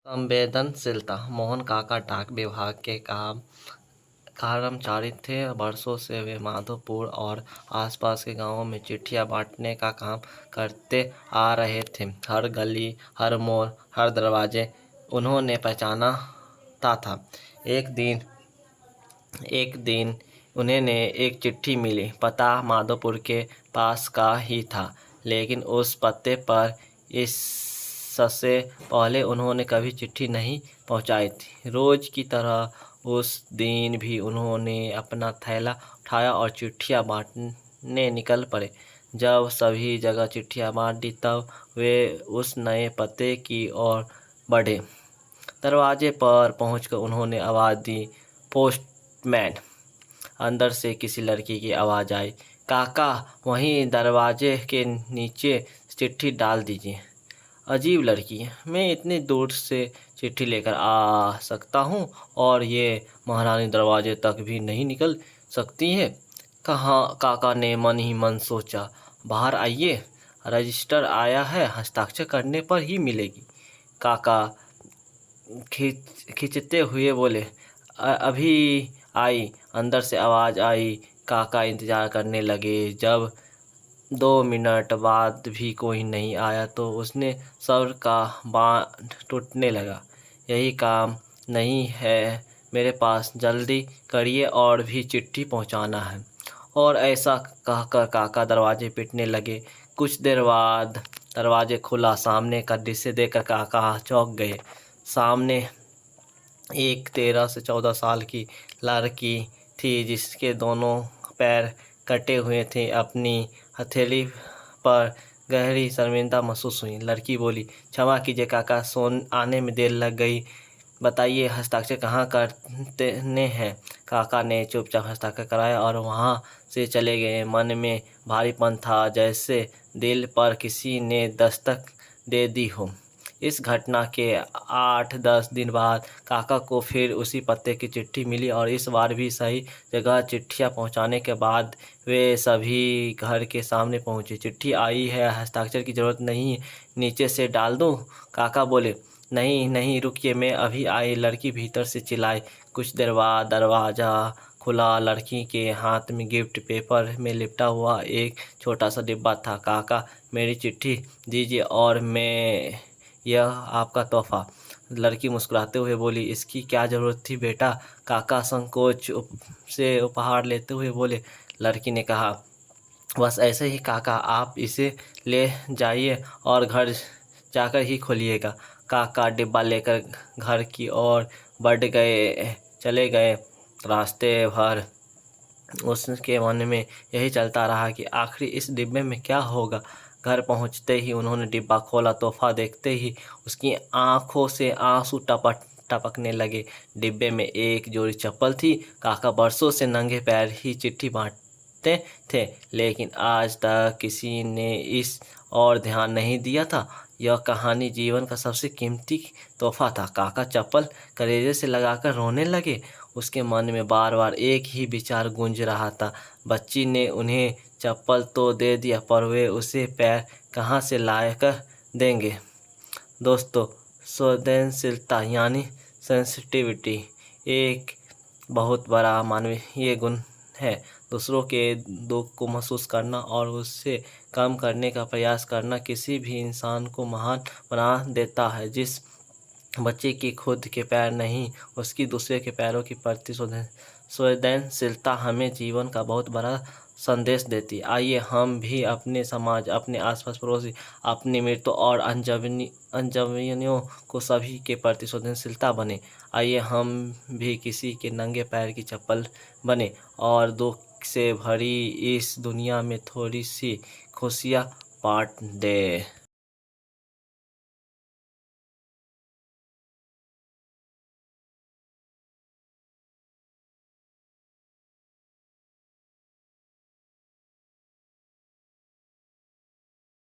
संवेदनशीलता। मोहन काका डाक विभाग के कर्मचारी थे। वर्षों से वे माधोपुर और आसपास के गांवों में चिट्ठियां बांटने का काम करते आ रहे थे। हर गली, हर मोड़, हर दरवाजे उन्होंने पहचाना था। एक दिन उन्हें एक चिट्ठी मिली। पता माधोपुर के पास का ही था, लेकिन उस पते पर इससे पहले उन्होंने कभी चिट्ठी नहीं पहुंचाई थी। रोज की तरह उस दिन भी उन्होंने अपना थैला उठाया और चिट्ठियां बांटने निकल पड़े। जब सभी जगह चिट्ठियां बांट दी, तब वे उस नए पते की ओर बढ़े। दरवाजे पर पहुंचकर उन्होंने आवाज़ दी, पोस्टमैन। अंदर से किसी लड़की की आवाज़ आई, काका वहीं दरवाजे के नीचे चिट्ठी डाल दीजिए। अजीब लड़की है, मैं इतनी दूर से चिट्ठी लेकर आ सकता हूँ और ये महारानी दरवाजे तक भी नहीं निकल सकती है। कहाँ? काका ने मन ही मन सोचा। बाहर आइए, रजिस्टर आया है, हस्ताक्षर करने पर ही मिलेगी। काका खींचते हुए बोले, अभी आई। अंदर से आवाज़ आई। काका इंतज़ार करने लगे। जब 2 मिनट बाद भी कोई नहीं आया तो उसने सब्र का बांध टूटने लगा। यही काम नहीं है मेरे पास, जल्दी करिए और भी चिट्ठी पहुंचाना है। और ऐसा कहकर काका दरवाजे पीटने लगे। कुछ देर बाद दरवाजे खुला। सामने का दृश्य देखकर काका चौंक गए। सामने एक 13 से 14 साल की लड़की थी, जिसके दोनों पैर कटे हुए थे। अपनी हथेली पर गहरी शर्मिंदा महसूस हुई। लड़की बोली, क्षमा कीजिए काका, आने में देर लग गई। बताइए हस्ताक्षर कहाँ करने हैं। काका ने चुपचाप हस्ताक्षर कराया और वहाँ से चले गए। मन में भारीपन था, जैसे दिल पर किसी ने दस्तक दे दी हो। इस घटना के 8-10 दिन बाद काका को फिर उसी पते की चिट्ठी मिली और इस बार भी सही जगह चिट्ठियां पहुंचाने के बाद वे सभी घर के सामने पहुंचे। चिट्ठी आई है, हस्ताक्षर की ज़रूरत नहीं, नीचे से डाल दूं? काका बोले, नहीं नहीं, रुकिए, मैं अभी आई। लड़की भीतर से चिल्लाई। कुछ देर बाद दरवाज़ा खुला। लड़की के हाथ में गिफ्ट पेपर में लिपटा हुआ एक छोटा सा डिब्बा था। काका, मेरी चिट्ठी दीजिए और मैं यह आपका तोहफा। लड़की मुस्कुराते हुए बोली, इसकी क्या ज़रूरत थी बेटा? काका संकोच से उपहार लेते हुए बोले। लड़की ने कहा, बस ऐसे ही काका, आप इसे ले जाइए और घर जाकर ही खोलिएगा। काका डिब्बा लेकर घर की ओर चले गए। रास्ते भर उसके मन में यही चलता रहा कि आखिर इस डिब्बे में क्या होगा। घर पहुंचते ही उन्होंने डिब्बा खोला। तोहफा देखते ही उसकी आंखों से आंसू टपकने लगे। डिब्बे में एक जोड़ी चप्पल थी। काका बरसों से नंगे पैर ही चिट्ठी बांटते थे, लेकिन आज तक किसी ने इस और ध्यान नहीं दिया था। यह कहानी जीवन का सबसे कीमती तोहफा था। काका चप्पल कलेजे से लगाकर रोने लगे। उसके मन में बार बार एक ही विचार गूंज रहा था, बच्ची ने उन्हें चप्पल तो दे दिया, पर वे उसे पैर कहाँ से लाकर देंगे। दोस्तों, संवेदनशीलता यानी सेंसिटिविटी एक बहुत बड़ा मानवीय गुण है। दूसरों के दुख को महसूस करना और उससे कम करने का प्रयास करना किसी भी इंसान को महान बना देता है। जिस बच्चे की खुद के पैर नहीं, उसकी दूसरे के पैरों के प्रति संवेदनशीलता हमें जीवन का बहुत बड़ा संदेश देती है। आइए हम भी अपने समाज, अपने आसपास पड़ोसी, अपने मित्रों और अनजानियों को सभी के प्रति संवेदनशीलता बने। आइए हम भी किसी के नंगे पैर की चप्पल बने और दुख से भरी इस दुनिया में थोड़ी सी खुशियाँ बांट दें।